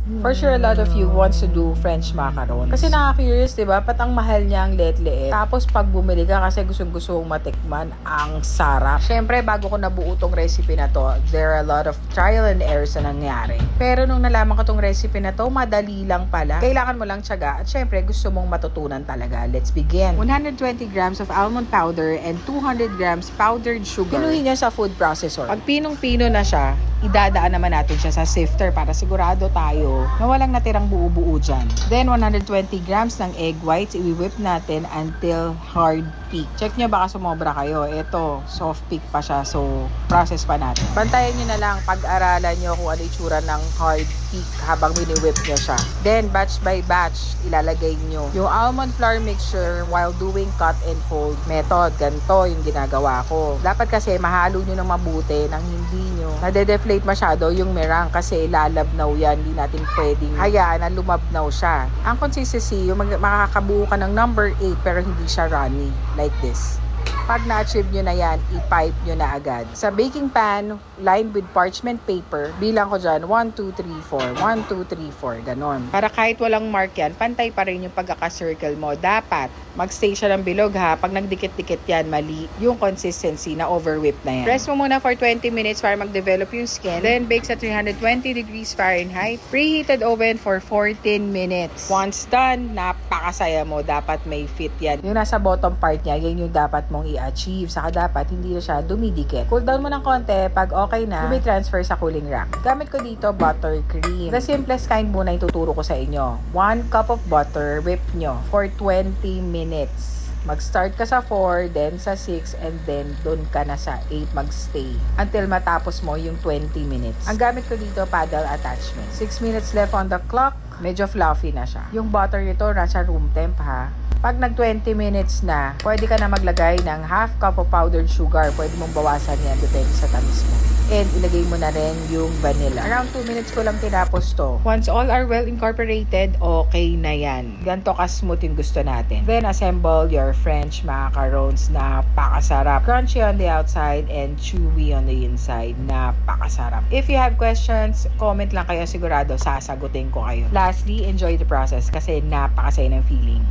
For sure, a lot of you wants to do French macarons. Kasi nakaka-curious, diba? Pat ang mahal niya ang liit-liit. Tapos pag bumili ka kasi gusto mong matikman, ang sarap. Syempre, bago ko nabuo tong recipe na to, there are a lot of trial and errors na nangyari. Pero nung nalaman ko tong recipe na to, madali lang pala. Kailangan mo lang tiyaga at syempre, gusto mong matutunan talaga. Let's begin. 120 grams of almond powder and 200 grams powdered sugar. Pinuhin niya sa food processor. Pag pinong-pino na siya, idadaan naman natin siya sa sifter para sigurado tayo na walang natirang buo-buo dyan. Then, 120 grams ng egg whites, i-whip natin until hard peak. Check nyo baka sumobra kayo. Ito, soft peak pa siya. So, process pa natin. Bantayan nyo na lang, pag-aralan nyo kung ano itsura ng hard peak habang mini-whip nyo siya. Then, batch by batch, ilalagay nyo yung almond flour mixture while doing cut and fold method. Ganito yung ginagawa ko. Dapat kasi mahalo nyo ng mabuti nang hindi nyo nade-deflate masyado yung meringue kasi lalabnaw yan. Hindi natin pwedeng hayaan na lumabnaw siya. Ang consistency, yung makakabuo ka ng number 8 pero hindi siya runny. Like this. Pag na-achieve nyo na yan, i-pipe nyo na agad. Sa baking pan, lined with parchment paper, bilang ko dyan, 1, 2, 3, 4. 1, 2, 3, 4. Ganon. Para kahit walang mark yan, pantay pa rin yung pagkaka-circle mo. Dapat, mag-stay siya ng bilog ha. Pag nagdikit-dikit yan, mali yung consistency na over-whip na yan. Press mo muna for 20 minutes para mag-develop yung skin. Then, bake sa 320 degrees Fahrenheit. Preheated oven for 14 minutes. Once done, napakasaya mo. Dapat may fit yan. Yung nasa bottom part niya, yan yung dapat mong i-achieve. Saka dapat hindi na siya dumidikit. Cool down mo ng konti. Pag okay na, you may transfer sa cooling rack. Gamit ko dito buttercream. The simplest kind muna ituturo ko sa inyo. 1 cup of butter, whip nyo for 20 minutes. Mag-start ka sa 4, then sa 6, and then doon ka na sa 8 mag-stay until matapos mo yung 20 minutes. Ang gamit ko dito, paddle attachment. 6 minutes left on the clock. Medyo fluffy na siya. Yung butter nito nasa room temp ha. Pag nag 20 minutes na, pwede ka na maglagay ng half cup of powdered sugar. Pwede mong bawasan yan depende sa tamis mo. And ilagay mo na rin yung vanilla. Around 2 minutes ko lang tinapos to. Once all are well incorporated, okay na yan. Ganto ka-smooth yung gusto natin. Then assemble your French macarons. Napakasarap. Crunchy on the outside and chewy on the inside. Napakasarap. If you have questions, comment lang kayo, sigurado sasagutin ko kayo. Lastly, enjoy the process kasi napakasaya ng feeling.